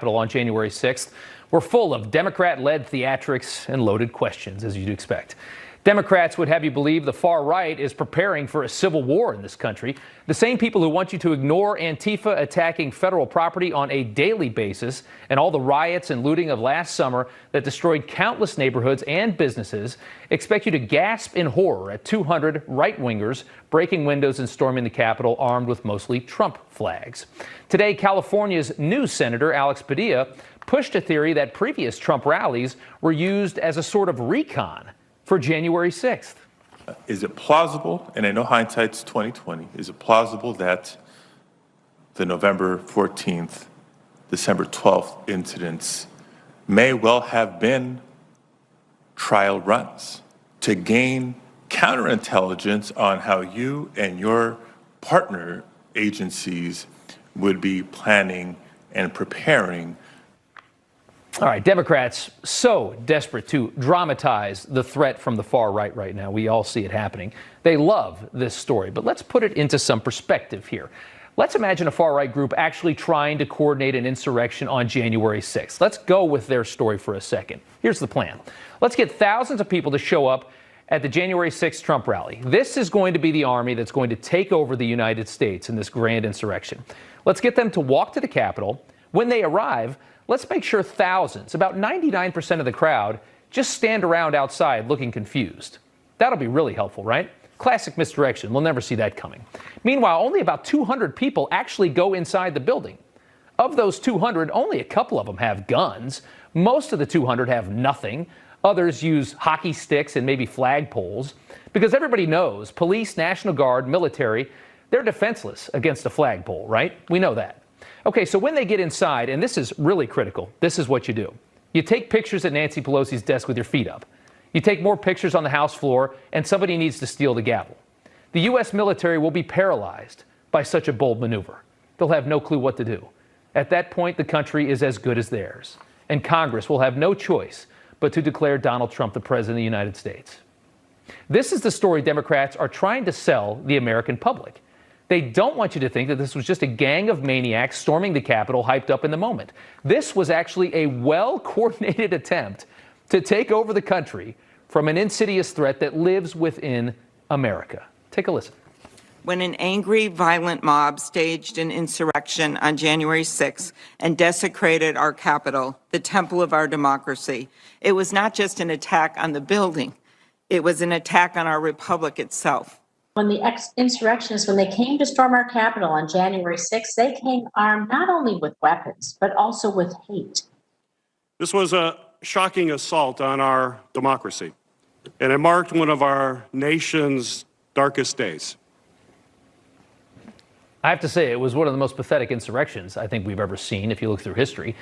On January 6th were full of Democrat-led theatrics and loaded questions, as you'd expect. Democrats would have you believe the far right is preparing for a civil war in this country. The same people who want you to ignore Antifa attacking federal property on a daily basis and all the riots and looting of last summer that destroyed countless neighborhoods and businesses expect you to gasp in horror at 200 right-wingers breaking windows and storming the Capitol armed with mostly Trump flags. Today, California's new Senator Alex Padilla pushed a theory that previous Trump rallies were used as a sort of recon for January 6th. Is it plausible, and I know hindsight's 2020, is it plausible that the November 14th, December 12th incidents may well have been trial runs to gain counterintelligence on how you and your partner agencies would be planning and preparing? All right, Democrats so desperate to dramatize the threat from the far right now. We all see it happening. They love this story, but let's put it into some perspective here. Let's imagine a far right group actually trying to coordinate an insurrection on January 6th. Let's go with their story for a second. Here's the plan. Let's get thousands of people to show up at the January 6th Trump rally. This is going to be the army that's going to take over the United States in this grand insurrection. Let's get them to walk to the Capitol. When they arrive, let's make sure thousands, about 99% of the crowd, just stand around outside looking confused. That'll be really helpful, right? Classic misdirection. We'll never see that coming. Meanwhile, only about 200 people actually go inside the building. Of those 200, only a couple of them have guns. Most of the 200 have nothing. Others use hockey sticks and maybe flagpoles. Because everybody knows police, National Guard, military, they're defenseless against a flagpole, right? We know that. Okay, so when they get inside, and this is really critical, this is what you do. You take pictures at Nancy Pelosi's desk with your feet up. You take more pictures on the House floor, and somebody needs to steal the gavel. The U.S. military will be paralyzed by such a bold maneuver. They'll have no clue what to do. At that point, the country is as good as theirs, and Congress will have no choice but to declare Donald Trump the President of the United States. This is the story Democrats are trying to sell the American public. They don't want you to think that this was just a gang of maniacs storming the Capitol hyped up in the moment. This was actually a well-coordinated attempt to take over the country from an insidious threat that lives within America. Take a listen. When an angry, violent mob staged an insurrection on January 6th and desecrated our Capitol, the temple of our democracy, it was not just an attack on the building, it was an attack on our republic itself. When the insurrectionists, when they came to storm our Capitol on January 6th, they came armed not only with weapons, but also with hate. This was a shocking assault on our democracy, and it marked one of our nation's darkest days. I have to say, it was one of the most pathetic insurrections I think we've ever seen if you look through history.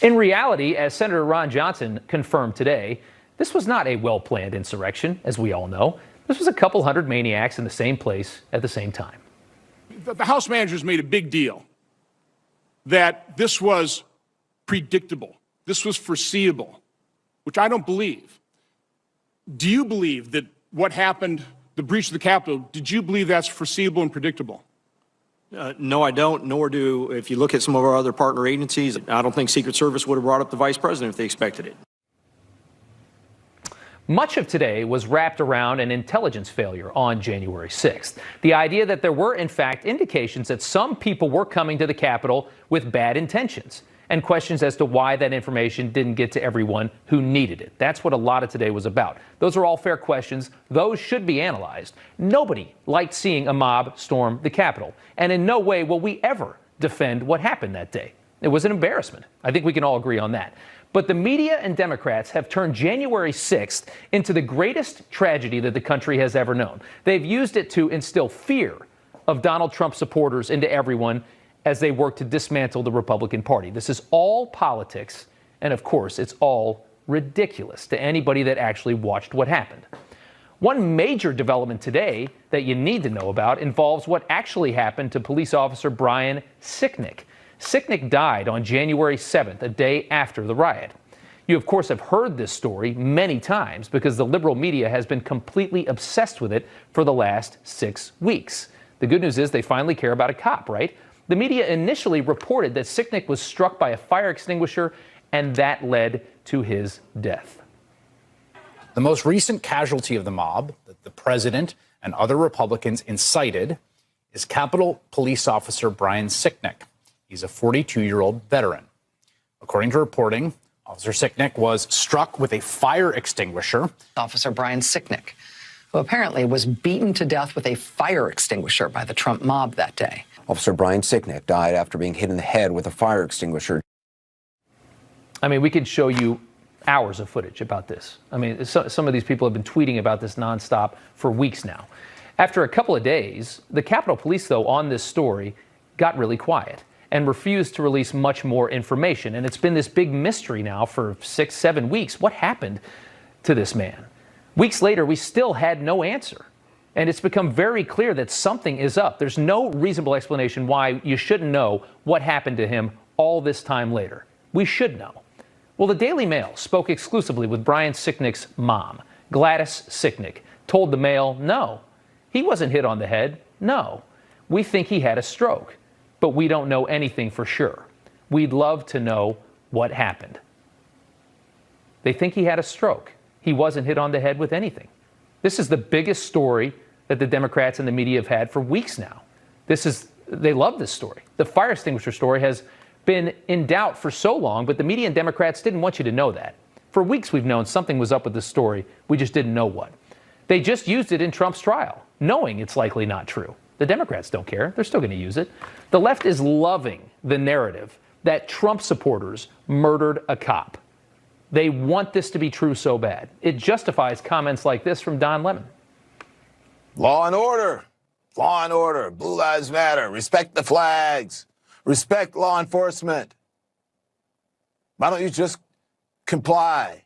In reality, as Senator Ron Johnson confirmed today, this was not a well-planned insurrection, as we all know. This was a couple hundred maniacs in the same place at the same time. The House managers made a big deal that this was predictable, this was foreseeable, which I don't believe. Do you believe that what happened, the breach of the Capitol, did you believe that's foreseeable and predictable? No, I don't, nor do, if you look at some of our other partner agencies, I don't think Secret Service would have brought up the vice president if they expected it. Much of today was wrapped around an intelligence failure on January 6th. The idea that there were, in fact, indications that some people were coming to the Capitol with bad intentions, and questions as to why that information didn't get to everyone who needed it. That's what a lot of today was about. Those are all fair questions. Those should be analyzed. Nobody liked seeing a mob storm the Capitol, and in no way will we ever defend what happened that day. It was an embarrassment. I think we can all agree on that. But the media and Democrats have turned January 6th into the greatest tragedy that the country has ever known. They've used it to instill fear of Donald Trump supporters into everyone as they work to dismantle the Republican Party. This is all politics, and of course, it's all ridiculous to anybody that actually watched what happened. One major development today that you need to know about involves what actually happened to police officer Brian Sicknick. Sicknick died on January 7th, a day after the riot. You, of course, have heard this story many times because the liberal media has been completely obsessed with it for the last 6 weeks. The good news is they finally care about a cop, right? The media initially reported that Sicknick was struck by a fire extinguisher, and that led to his death. The most recent casualty of the mob that the president and other Republicans incited is Capitol Police Officer Brian Sicknick. He's a 42-year-old veteran. According to reporting, Officer Sicknick was struck with a fire extinguisher. Officer Brian Sicknick, who apparently was beaten to death with a fire extinguisher by the Trump mob that day. Officer Brian Sicknick died after being hit in the head with a fire extinguisher. I mean, we could show you hours of footage about this. I mean, some of these people have been tweeting about this nonstop for weeks now. After a couple of days, the Capitol Police, though, on this story got really quiet and refused to release much more information. And it's been this big mystery now for 6-7 weeks. What happened to this man? Weeks later, we still had no answer. And it's become very clear that something is up. There's no reasonable explanation why you shouldn't know what happened to him all this time later. We should know. Well, the Daily Mail spoke exclusively with Brian Sicknick's mom, Gladys Sicknick, told the Mail, no, he wasn't hit on the head. No, we think he had a stroke, but we don't know anything for sure. We'd love to know what happened. They think he had a stroke. He wasn't hit on the head with anything. This is the biggest story that the Democrats and the media have had for weeks now. They love this story. The fire extinguisher story has been in doubt for so long, but the media and Democrats didn't want you to know that. For weeks we've known something was up with this story. We just didn't know what. They just used it in Trump's trial, knowing it's likely not true. The Democrats don't care. They're still going to use it. The left is loving the narrative that Trump supporters murdered a cop. They want this to be true so bad. It justifies comments like this from Don Lemon. Law and order. Law and order. Blue Lives Matter. Respect the flags. Respect law enforcement. Why don't you just comply?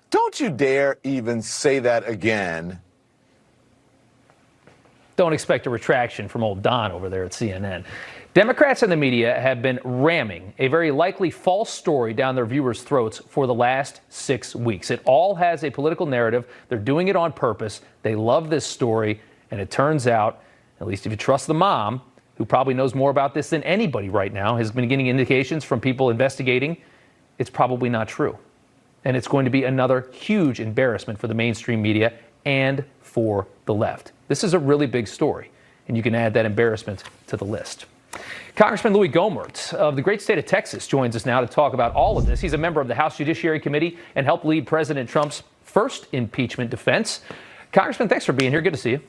Don't you dare even say that again. Don't expect a retraction from old Don over there at CNN. Democrats and the media have been ramming a very likely false story down their viewers' throats for the last 6 weeks. It all has a political narrative. They're doing it on purpose. They love this story. And it turns out, at least if you trust the mom, who probably knows more about this than anybody right now, has been getting indications from people investigating, it's probably not true. And it's going to be another huge embarrassment for the mainstream media and for the left. This is a really big story, and you can add that embarrassment to the list. Congressman Louis Gohmert of the great state of Texas joins us now to talk about all of this. He's a member of the House Judiciary Committee and helped lead President Trump's first impeachment defense. Congressman, thanks for being here. Good to see you.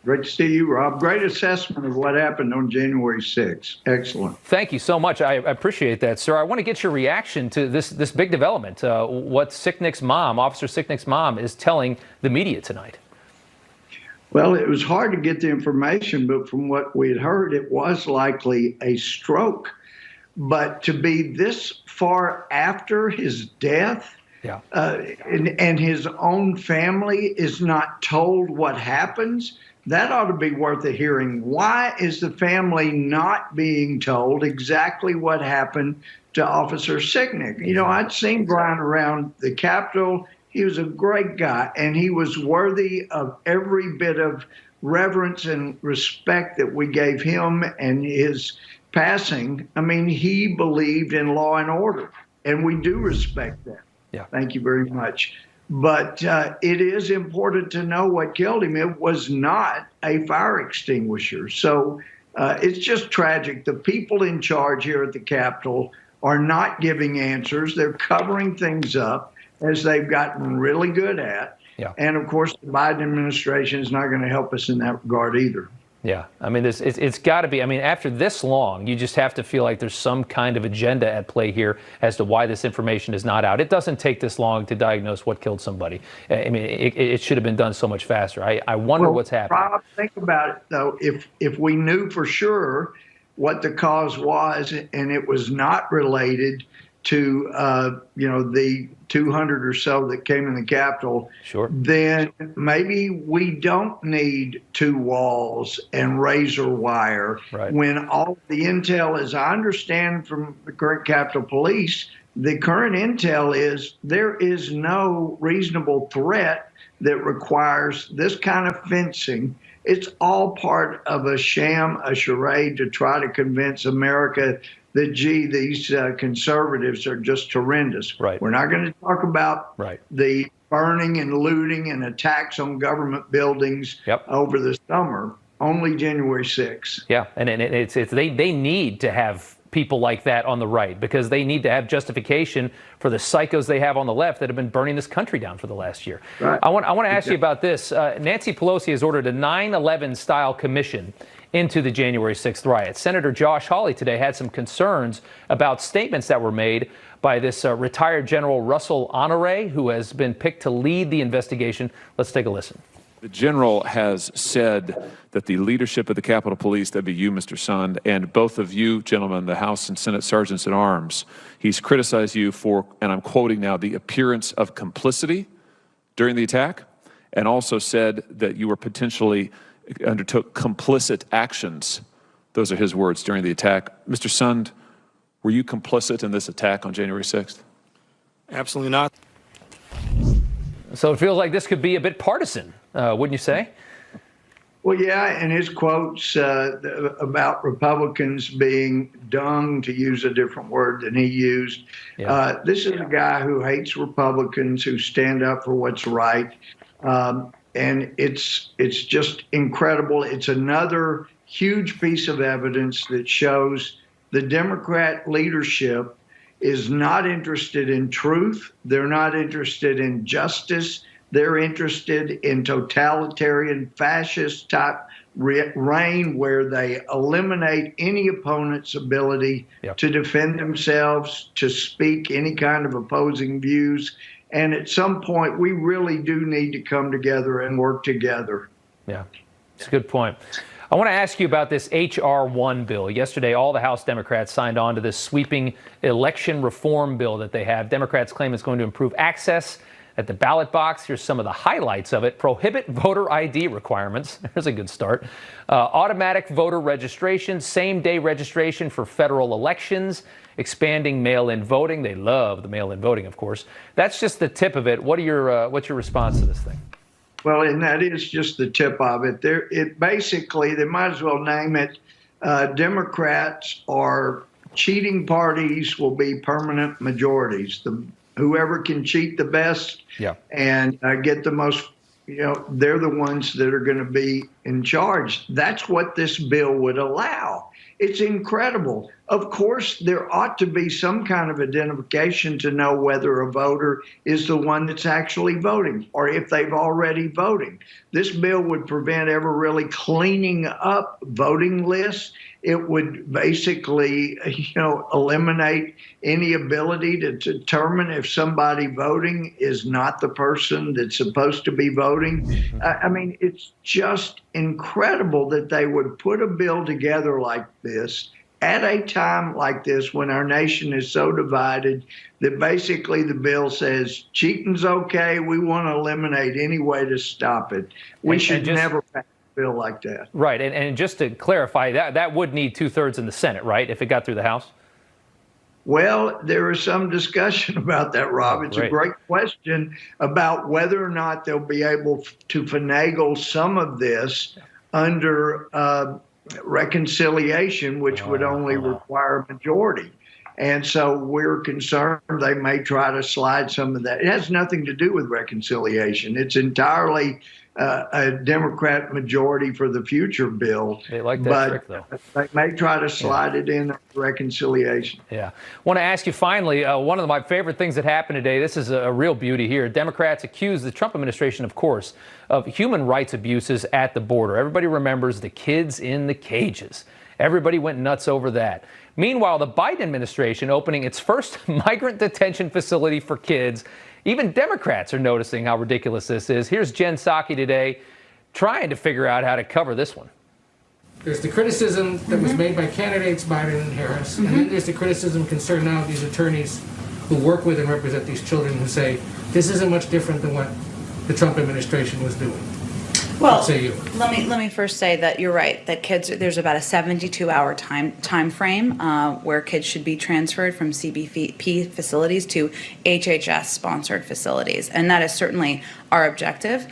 Great to see you, Rob. Great assessment of what happened on January 6th. Excellent. Thank you so much. I appreciate that, sir. I want to get your reaction to this big development, what Sicknick's mom, Officer Sicknick's mom, is telling the media tonight. Well, it was hard to get the information, but from what we had heard, it was likely a stroke. But to be this far after his death, yeah, and his own family is not told what happens, that ought to be worth a hearing. Why is the family not being told exactly what happened to Officer Sicknick? You know, I'd seen Brian around the Capitol. He was a great guy, and he was worthy of every bit of reverence and respect that we gave him and his passing. I mean, he believed in law and order, and we do respect that. Yeah. Thank you very much. But it is important to know what killed him. It was not a fire extinguisher. So it's just tragic. The people in charge here at the Capitol are not giving answers. They're covering things up, as they've gotten really good at. Yeah. And of course, the Biden administration is not going to help us in that regard either. Yeah, I mean, it's got to be. I mean, after this long, you just have to feel like there's some kind of agenda at play here as to why this information is not out. It doesn't take this long to diagnose what killed somebody. I mean, it should have been done so much faster. I wonder what's happening. Rob, think about it, though. If we knew for sure what the cause was and it was not related to, the 200 or so that came in the Capitol, sure, then maybe we don't need two walls and razor wire. Right. When all the intel, as I understand from the current Capitol Police, the current intel is there is no reasonable threat that requires this kind of fencing It's all part of a sham, a charade to try to convince America that, gee, these conservatives are just horrendous. Right. We're not going to talk about the burning and looting and attacks on government buildings over the summer. Only January 6th. Yeah, and they need to have people like that on the right because they need to have justification for the psychos they have on the left that have been burning this country down for the last year. Right. I want to ask you about this. Nancy Pelosi has ordered a 9/11 style commission into the January 6th riots. Senator Josh Hawley today had some concerns about statements that were made by this retired General Russell Honore, who has been picked to lead the investigation. Let's take a listen. The general has said that the leadership of the Capitol Police, that'd be you, Mr. Sund, and both of you, gentlemen, the House and Senate Sergeants at Arms, he's criticized you for, and I'm quoting now, the appearance of complicity during the attack, and also said that you were potentially undertook complicit actions. Those are his words during the attack. Mr. Sund, were you complicit in this attack on January 6th? Absolutely not. So it feels like this could be a bit partisan, wouldn't you say? Well, yeah, and his quotes about Republicans being dung, to use a different word than he used. This is a guy who hates Republicans who stand up for what's right. And it's just incredible. It's another huge piece of evidence that shows the Democrat leadership is not interested in truth. They're not interested in justice. They're interested in totalitarian fascist type reign where they eliminate any opponent's ability to defend themselves, to speak any kind of opposing views. And at some point, we really do need to come together and work together. Yeah, it's a good point. I want to ask you about this H.R. 1 bill. Yesterday, all the House Democrats signed on to this sweeping election reform bill that they have. Democrats claim it's going to improve access at the ballot box. Here's some of the highlights of it. Prohibit voter ID requirements. There's a good start. Automatic voter registration, same-day registration for federal elections, expanding mail-in voting. They love the mail-in voting, of course. That's just the tip of it. What's your response to this thing? Well, and that is just the tip of it. It basically, they might as well name it, Democrats are cheating parties will be permanent majorities. Whoever can cheat the best and get the most, they're the ones that are going to be in charge. That's what this bill would allow. It's incredible. Of course, there ought to be some kind of identification to know whether a voter is the one that's actually voting or if they've already voted. This bill would prevent ever really cleaning up voting lists. It would basically, eliminate any ability to determine if somebody voting is not the person that's supposed to be voting. I mean, it's just incredible that they would put a bill together like this at a time like this when our nation is so divided that basically the bill says cheating's okay. We want to eliminate any way to stop it. We should never pass a bill like that. Right. And just to clarify, that would need 2/3 in the Senate, right, if it got through the House? Well, there is some discussion about that, Rob. It's a great question about whether or not they'll be able to finagle some of this under reconciliation, which would only require a majority. And so we're concerned they may try to slide some of that. It has nothing to do with reconciliation. It's entirely a Democrat majority for the future bill. They like that trick, though. They may try to slide it in reconciliation. Yeah. I want to ask you finally, one of my favorite things that happened today, this is a real beauty here. Democrats accuse the Trump administration, of course, of human rights abuses at the border. Everybody remembers the kids in the cages. Everybody went nuts over that. Meanwhile, the Biden administration opening its first migrant detention facility for kids. Even Democrats are noticing how ridiculous this is. Here's Jen Psaki today trying to figure out how to cover this one. There's the criticism that was made by candidates Biden and Harris, and then there's the criticism concerned now of these attorneys who work with and represent these children who say this isn't much different than what the Trump administration was doing. Well, what say you? Let me first say that you're right, that there's about a 72-hour time frame where kids should be transferred from CBP facilities to HHS-sponsored facilities, and that is certainly our objective.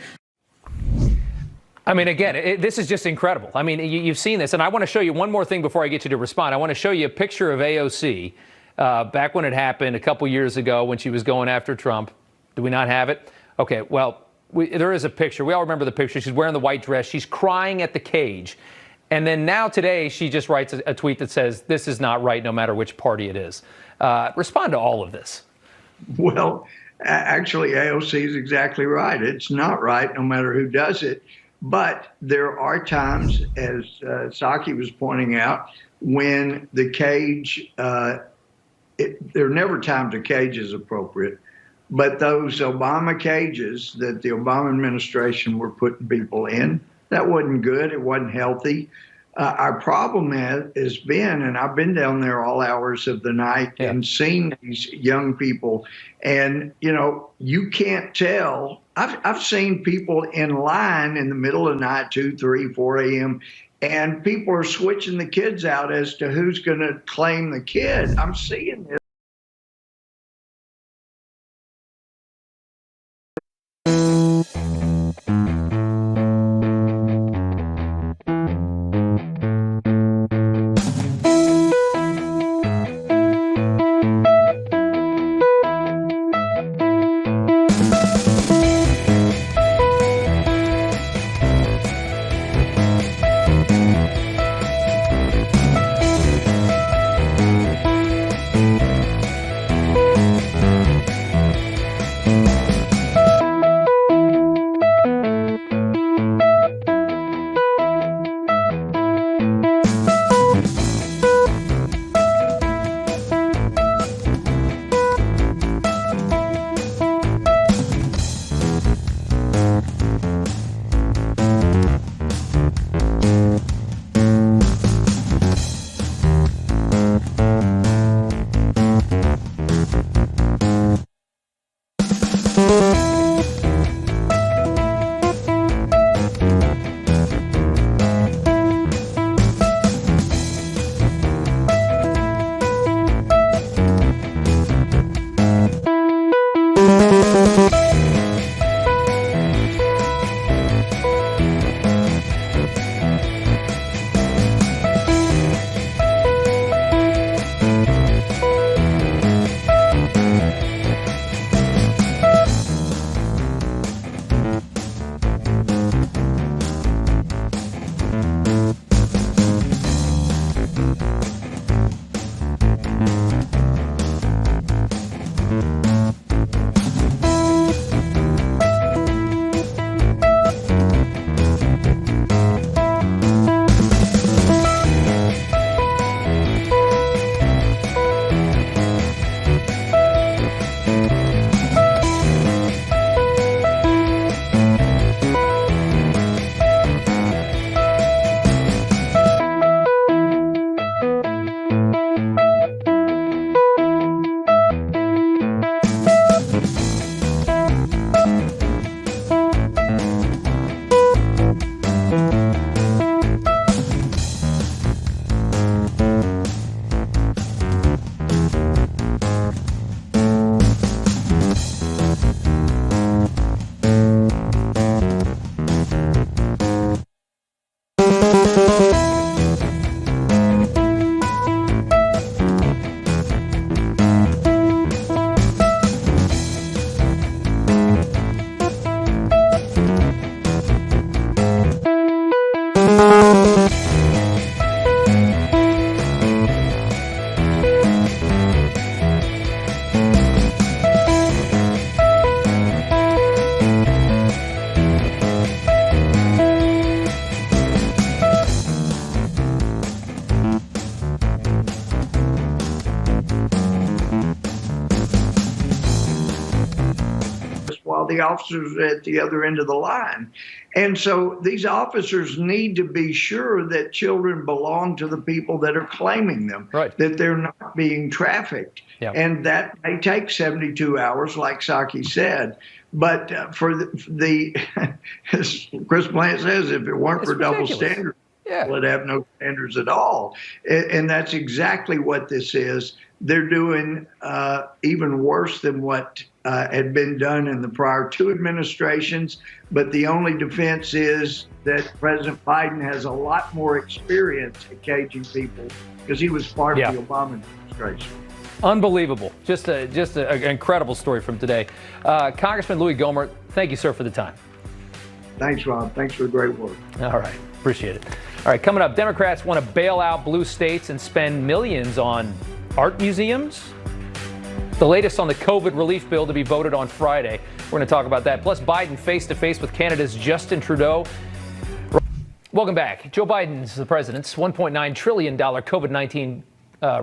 I mean, again, this is just incredible. I mean, you've seen this, and I want to show you one more thing before I get you to respond. I want to show you a picture of AOC back when it happened a couple years ago when she was going after Trump. Do we not have it? Okay, well, there is a picture. We all remember the picture. She's wearing the white dress. She's crying at the cage. And then now today, she just writes a tweet that says, this is not right, no matter which party it is. Respond to all of this. Well, actually, AOC is exactly right. It's not right, no matter who does it. But there are times, as Psaki was pointing out, when the cage, there are never times a cage is appropriate. But those Obama cages that the Obama administration were putting people in, that wasn't good. It wasn't healthy. Our problem has been, and I've been down there all hours of the night and seen these young people, and, you know, you can't tell. I've seen people in line in the middle of the night, 2, 3, 4 a.m., and people are switching the kids out as to who's going to claim the kid. I'm seeing this. While the officers are at the other end of the line. And so these officers need to be sure that children belong to the people that are claiming them, that they're not being trafficked. And that may take 72 hours, like Psaki said. But for the as Chris Plant says, if it weren't for double standards, would have no standards at all. And that's exactly what this is. they're doing even worse than what had been done in the prior two administrations. But the only defense is that President Biden has a lot more experience at caging people because he was part of the Obama administration. Unbelievable. Just an incredible story from today. Congressman Louis Gohmert, thank you, sir, for the time. Thanks, Rob. Thanks for the great work. All right. Appreciate it. All right. Coming up, Democrats want to bail out blue states and spend millions on art museums. The latest on the COVID relief bill to be voted on Friday. We're going to talk about that. Plus, Biden face-to-face with Canada's Justin Trudeau. Welcome back. Joe Biden's the president's $1.9 trillion COVID-19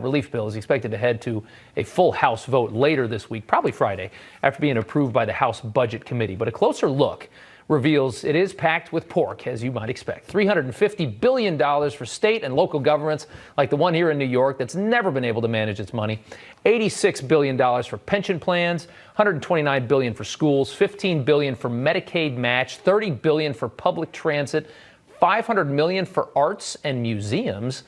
relief bill is expected to head to a full House vote later this week, probably Friday, after being approved by the House Budget Committee. But a closer look reveals it is packed with pork, as you might expect. $350 billion for state and local governments, like the one here in New York that's never been able to manage its money. $86 billion for pension plans, $129 billion for schools, $15 billion for Medicaid match, $30 billion for public transit, $500 million for arts and museums,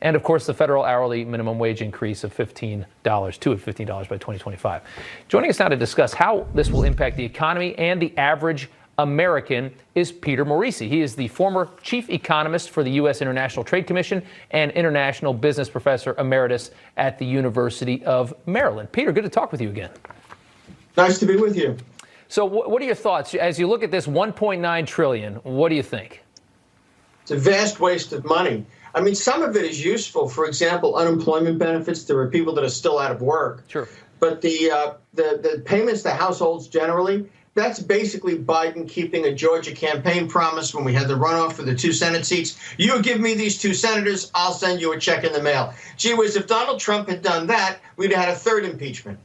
and of course the federal hourly minimum wage increase of $15 by 2025. Joining us now to discuss how this will impact the economy and the average American is Peter Morici. He is the former chief economist for the U.S. International Trade Commission and international business professor emeritus at the University of Maryland. Peter, good to talk with you again. Nice to be with you. So what are your thoughts as you look at this $1.9 trillion? What do you think? It's a vast waste of money. I mean, some of it is useful. For example, unemployment benefits. There are people that are still out of work. Sure. But the payments to households generally, that's basically Biden keeping a Georgia campaign promise when we had the runoff for the 2 Senate seats. You give me these 2 senators, I'll send you a check in the mail. Gee whiz, if Donald Trump had done that, we'd have had a 3rd impeachment.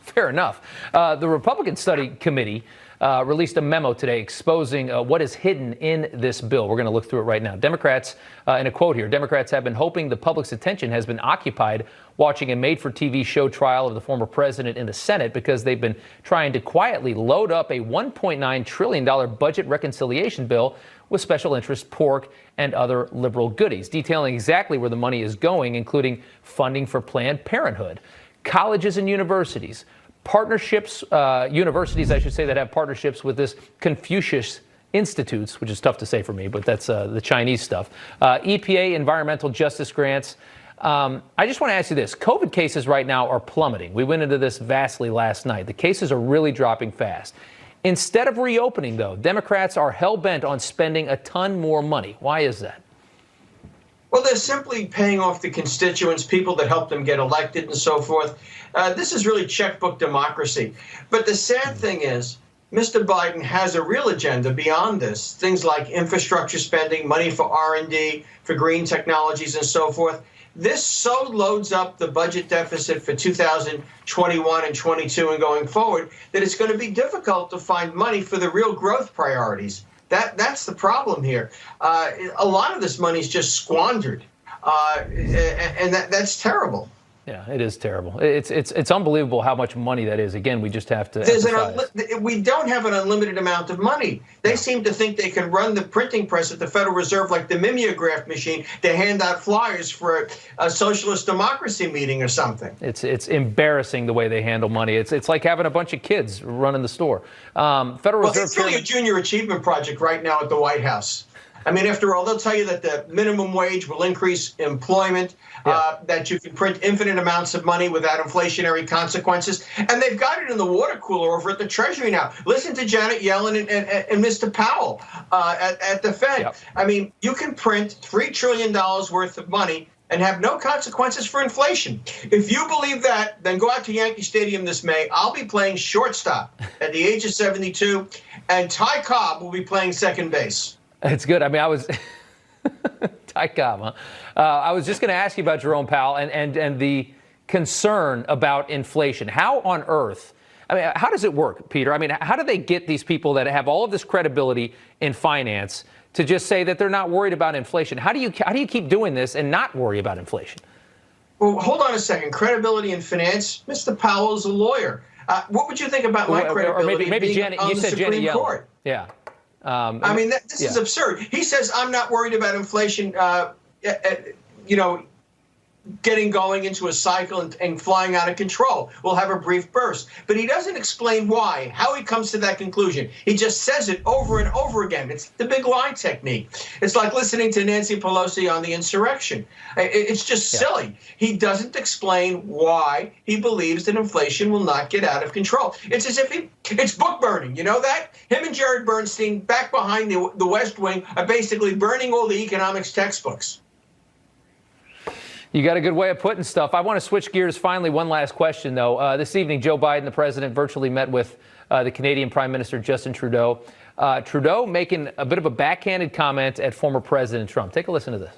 Fair enough. The Republican Study Committee released a memo today exposing what is hidden in this bill. We're going to look through it right now. Democrats, in a quote here, Democrats have been hoping the public's attention has been occupied watching a made-for-TV show trial of the former president in the Senate because they've been trying to quietly load up a $1.9 trillion budget reconciliation bill with special interest pork and other liberal goodies, detailing exactly where the money is going, including funding for Planned Parenthood, colleges and universities, partnerships, universities, I should say, that have partnerships with this Confucius Institutes, which is tough to say for me, but that's the Chinese stuff. EPA, environmental justice grants. I just want to ask you this. COVID cases right now are plummeting. We went into this vastly last night. The cases are really dropping fast. Instead of reopening, though, Democrats are hell-bent on spending a ton more money. Why is that? Well, they're simply paying off the constituents, people that helped them get elected and so forth. This is really checkbook democracy. But the sad thing is, Mr. Biden has a real agenda beyond this. Things like infrastructure spending, money for R&D, for green technologies and so forth. This so loads up the budget deficit for 2021 and 22 and going forward that it's going to be difficult to find money for the real growth priorities. That's the problem here. A lot of this money is just squandered, and that's terrible. Yeah, it is terrible. It's unbelievable how much money that is. Again, we just have to. We don't have an unlimited amount of money. They seem to think they can run the printing press at the Federal Reserve like the mimeograph machine to hand out flyers for a socialist democracy meeting or something. It's embarrassing the way they handle money. It's like having a bunch of kids running the store. Federal Reserve. It's really a junior achievement project right now at the White House. I mean, after all, they'll tell you that the minimum wage will increase employment, that you can print infinite amounts of money without inflationary consequences. And they've got it in the water cooler over at the Treasury now. Listen to Janet Yellen and Mr. Powell at the Fed. Yep. I mean, you can print $3 trillion worth of money and have no consequences for inflation. If you believe that, then go out to Yankee Stadium this May. I'll be playing shortstop at the age of 72, and Ty Cobb will be playing second base. It's good. I mean, I was Ty Cobb, huh? I was just going to ask you about Jerome Powell and the concern about inflation. How on earth? I mean, how does it work, Peter? I mean, how do they get these people that have all of this credibility in finance to just say that they're not worried about inflation? How do you keep doing this and not worry about inflation? Well, hold on a second. Credibility in finance. Mr. Powell is a lawyer. What would you think about my credibility? Or maybe Janet. You said Janet Yellen. Court? Yeah. I mean, this is absurd. He says, I'm not worried about inflation. You know, getting going into a cycle and flying out of control. We'll have a brief burst. But he doesn't explain why, how he comes to that conclusion. He just says it over and over again. It's the big lie technique. It's like listening to Nancy Pelosi on the insurrection. It's just silly. He doesn't explain why he believes that inflation will not get out of control. It's as if it's book burning. You know that? Him and Jared Bernstein back behind the West Wing are basically burning all the economics textbooks. You got a good way of putting stuff. I want to switch gears finally. One last question, though. This evening, Joe Biden, the president, virtually met with the Canadian Prime Minister Justin Trudeau. Trudeau making a bit of a backhanded comment at former President Trump. Take a listen to this.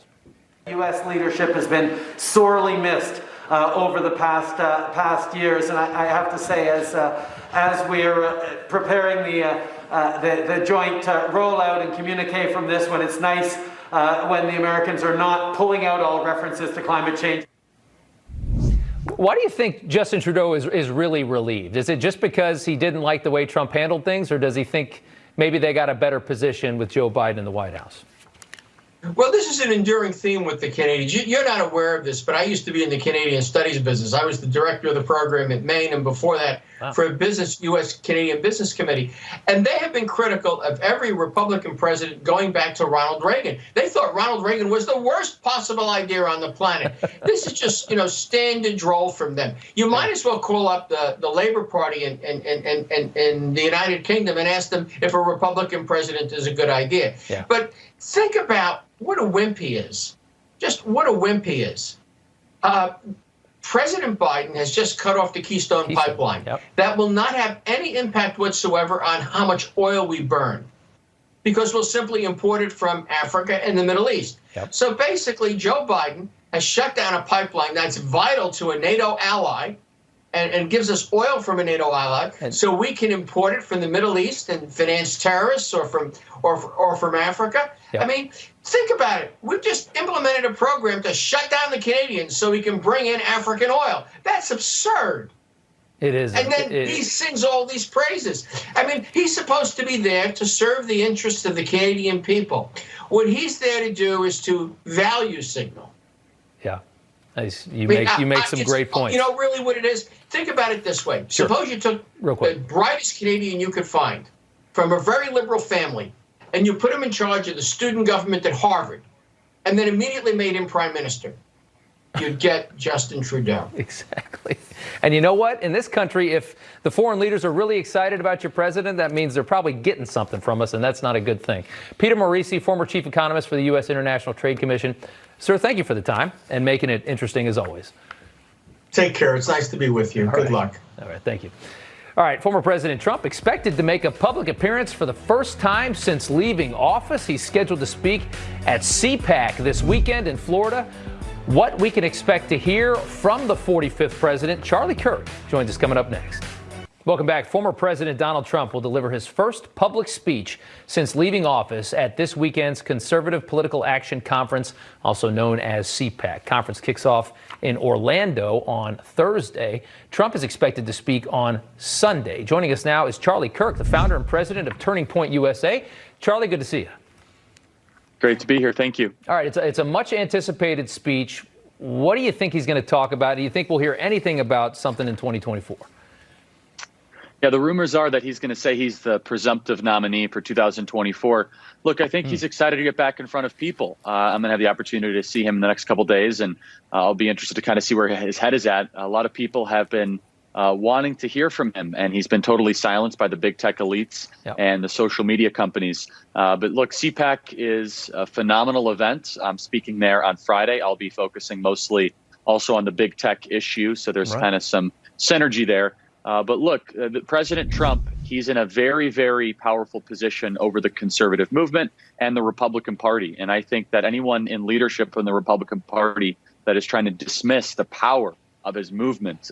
U.S. leadership has been sorely missed over the past years, and I have to say, as we're preparing the joint rollout and communique from this one, it's nice when the Americans are not pulling out all references to climate change. Why do you think Justin Trudeau is really relieved? Is it just because he didn't like the way Trump handled things, or does he think maybe they got a better position with Joe Biden in the White House? Well, this is an enduring theme with the Canadians. You're not aware of this, but I used to be in the Canadian studies business. I was the director of the program at Maine, and before that, for a U.S.-Canadian Business Committee. And they have been critical of every Republican president going back to Ronald Reagan. They thought Ronald Reagan was the worst possible idea on the planet. This is just, standard droll from them. You might as well call up the Labour Party in the United Kingdom and ask them if a Republican president is a good idea. Yeah. But think about what a wimp he is. Just what a wimp he is. President Biden has just cut off the Keystone Pipeline. Yep. That will not have any impact whatsoever on how much oil we burn, because we'll simply import it from Africa and the Middle East. Yep. So basically, Joe Biden has shut down a pipeline that's vital to a NATO ally and gives us oil from a NATO ally, so we can import it from the Middle East and finance terrorists or from Africa. Yep. I mean, think about it. We've just implemented a program to shut down the Canadians so we can bring in African oil. That's absurd. It is. And then he sings all these praises. I mean, he's supposed to be there to serve the interests of the Canadian people. What he's there to do is to value signal. Yeah. You make some great points. You know, really what it is? Think about it this way. Sure. Suppose you took the brightest Canadian you could find from a very liberal family, and you put him in charge of the student government at Harvard, and then immediately made him prime minister. You'd get Justin Trudeau. Exactly. And you know what? In this country, if the foreign leaders are really excited about your president, that means they're probably getting something from us, and that's not a good thing. Peter Morisi, former chief economist for the U.S. International Trade Commission. Sir, thank you for the time and making it interesting as always. Take care. It's nice to be with you. Good luck. All right. Thank you. All right. Former President Trump expected to make a public appearance for the first time since leaving office. He's scheduled to speak at CPAC this weekend in Florida. What we can expect to hear from the 45th president, Charlie Kirk, joins us coming up next. Welcome back. Former President Donald Trump will deliver his first public speech since leaving office at this weekend's Conservative Political Action Conference, also known as CPAC. Conference kicks off in Orlando on Thursday. Trump is expected to speak on Sunday. Joining us now is Charlie Kirk, the founder and president of Turning Point USA. Charlie, good to see you. Great to be here. Thank you. All right. It's a much anticipated speech. What do you think he's going to talk about? Do you think we'll hear anything about something in 2024? Yeah, the rumors are that he's going to say he's the presumptive nominee for 2024. Look, I think he's excited to get back in front of people. I'm going to have the opportunity to see him in the next couple of days, and I'll be interested to kind of see where his head is at. A lot of people have been wanting to hear from him, and he's been totally silenced by the big tech elites and the social media companies. But look, CPAC is a phenomenal event. I'm speaking there on Friday. I'll be focusing mostly also on the big tech issue, so there's kind of some synergy there. But look, President Trump, he's in a very, very powerful position over the conservative movement and the Republican Party. And I think that anyone in leadership from the Republican Party that is trying to dismiss the power of his movement,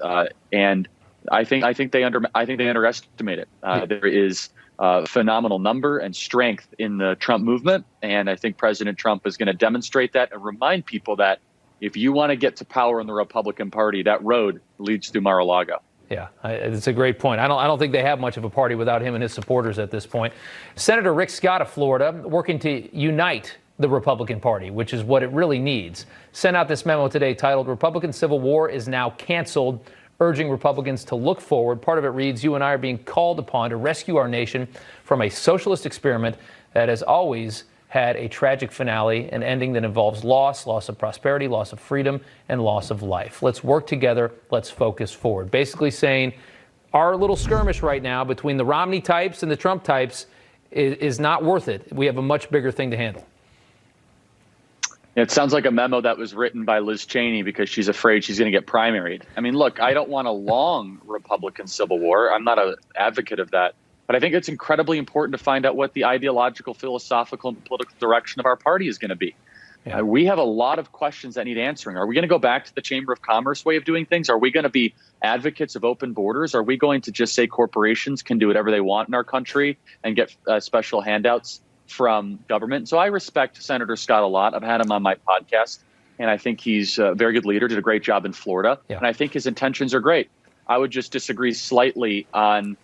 and I think they underestimate it. There is a phenomenal number and strength in the Trump movement, and I think President Trump is going to demonstrate that and remind people that if you want to get to power in the Republican Party, that road leads through Mar-a-Lago. Yeah, it's a great point. I don't think they have much of a party without him and his supporters at this point. Senator Rick Scott of Florida working to unite the Republican Party, which is what it really needs. Sent out this memo today titled "Republican Civil War is Now Canceled," urging Republicans to look forward. Part of it reads, "You and I are being called upon to rescue our nation from a socialist experiment that has always had a tragic finale, an ending that involves loss of prosperity, loss of freedom, and loss of life. Let's work together. Let's focus forward." Basically saying our little skirmish right now between the Romney types and the Trump types is not worth it. We have a much bigger thing to handle. It sounds like a memo that was written by Liz Cheney because she's afraid she's going to get primaried. I mean, look, I don't want a long Republican civil war. I'm not an advocate of that. But I think it's incredibly important to find out what the ideological, philosophical, and political direction of our party is going to be. Yeah. We have a lot of questions that need answering. Are we going to go back to the Chamber of Commerce way of doing things? Are we going to be advocates of open borders? Are we going to just say corporations can do whatever they want in our country and get special handouts from government? So I respect Senator Scott a lot. I've had him on my podcast, and I think he's a very good leader, did a great job in Florida. Yeah. And I think his intentions are great. I would just disagree slightly on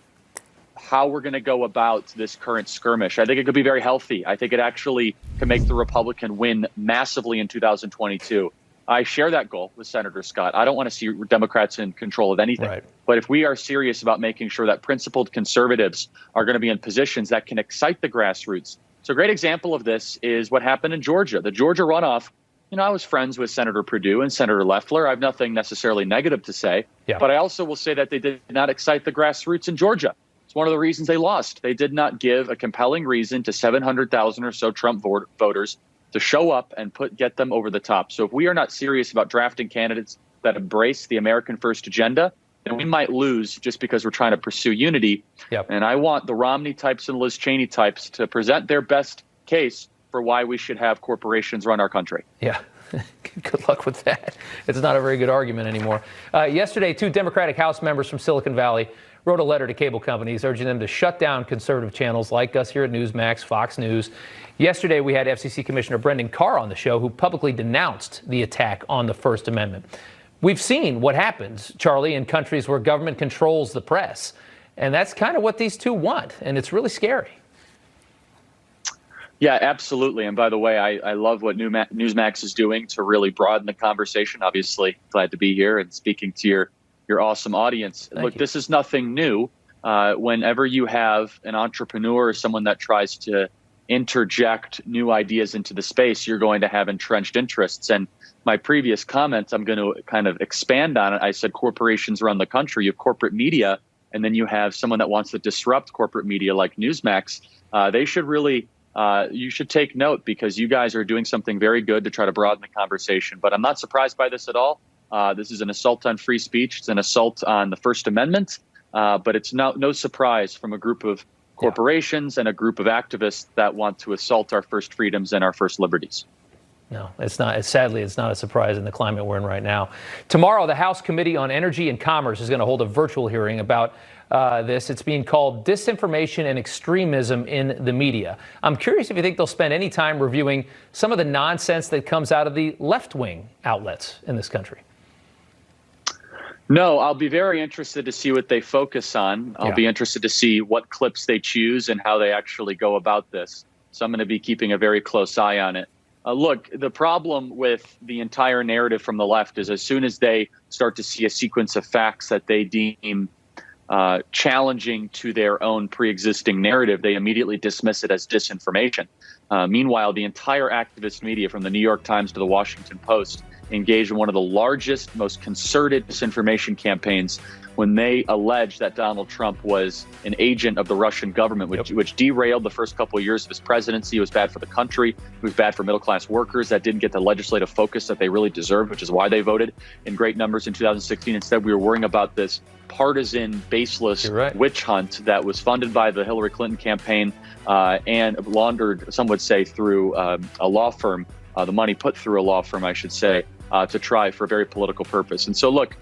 how we're going to go about this current skirmish. I think it could be very healthy. I think it actually can make the Republican win massively in 2022. I share that goal with Senator Scott. I don't want to see Democrats in control of anything. Right. But if we are serious about making sure that principled conservatives are going to be in positions that can excite the grassroots. So a great example of this is what happened in Georgia. The Georgia runoff, you know, I was friends with Senator Perdue and Senator Loeffler. I have nothing necessarily negative to say. Yeah. But I also will say that they did not excite the grassroots in Georgia. It's one of the reasons they lost. They did not give a compelling reason to 700,000 or so Trump voters to show up and get them over the top. So if we are not serious about drafting candidates that embrace the American First agenda, then we might lose just because we're trying to pursue unity. Yep. And I want the Romney types and Liz Cheney types to present their best case for why we should have corporations run our country. Yeah. Good luck with that. It's not a very good argument anymore. Yesterday, 2 Democratic House members from Silicon Valley wrote a letter to cable companies urging them to shut down conservative channels like us here at Newsmax, Fox News. Yesterday, we had FCC Commissioner Brendan Carr on the show, who publicly denounced the attack on the First Amendment. We've seen what happens, Charlie, in countries where government controls the press. And that's kind of what these 2 want. And it's really scary. Yeah, absolutely. And by the way, I love what Newsmax is doing to really broaden the conversation. Obviously, glad to be here and speaking to your awesome audience. Look, this is nothing new. Whenever you have an entrepreneur or someone that tries to interject new ideas into the space, you're going to have entrenched interests. And my previous comments, I'm going to kind of expand on it. I said corporations run the country. You have corporate media, and then you have someone that wants to disrupt corporate media like Newsmax. They should really, you should take note, because you guys are doing something very good to try to broaden the conversation. But I'm not surprised by this at all. This is an assault on free speech. It's an assault on the First Amendment. But it's no surprise from a group of corporations and a group of activists that want to assault our first freedoms and our first liberties. No, it's not. Sadly, it's not a surprise in the climate we're in right now. Tomorrow, the House Committee on Energy and Commerce is going to hold a virtual hearing about this. It's being called Disinformation and Extremism in the Media. I'm curious if you think they'll spend any time reviewing some of the nonsense that comes out of the left-wing outlets in this country. No, I'll be very interested to see what they focus on. I'll be interested to see what clips they choose and how they actually go about this. So I'm going to be keeping a very close eye on it. Look, the problem with the entire narrative from the left is as soon as they start to see a sequence of facts that they deem challenging to their own pre-existing narrative, they immediately dismiss it as disinformation. Meanwhile, the entire activist media, from the New York Times to the Washington Post, engaged in one of the largest, most concerted disinformation campaigns when they alleged that Donald Trump was an agent of the Russian government, which derailed the first couple of years of his presidency. It was bad for the country. It was bad for middle-class workers that didn't get the legislative focus that they really deserved, which is why they voted in great numbers in 2016. Instead, we were worrying about this partisan, baseless witch hunt that was funded by the Hillary Clinton campaign and laundered, some would say, through a law firm, the money put through a law firm, I should say, to try for a very political purpose. And so, look,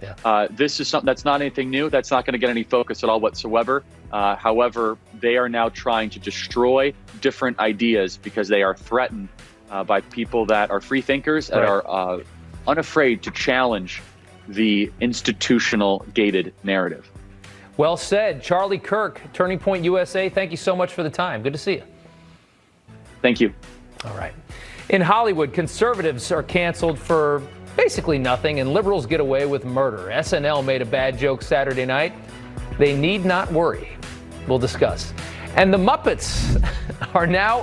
this is something that's not anything new. That's not going to get any focus at all whatsoever. However, they are now trying to destroy different ideas because they are threatened by people that are free thinkers and are unafraid to challenge the institutional gated narrative. Well said. Charlie Kirk, Turning Point USA, thank you so much for the time. Good to see you. Thank you. All right. In Hollywood, conservatives are canceled for basically nothing, and liberals get away with murder. SNL made a bad joke Saturday night. They need not worry. We'll discuss. And the Muppets are now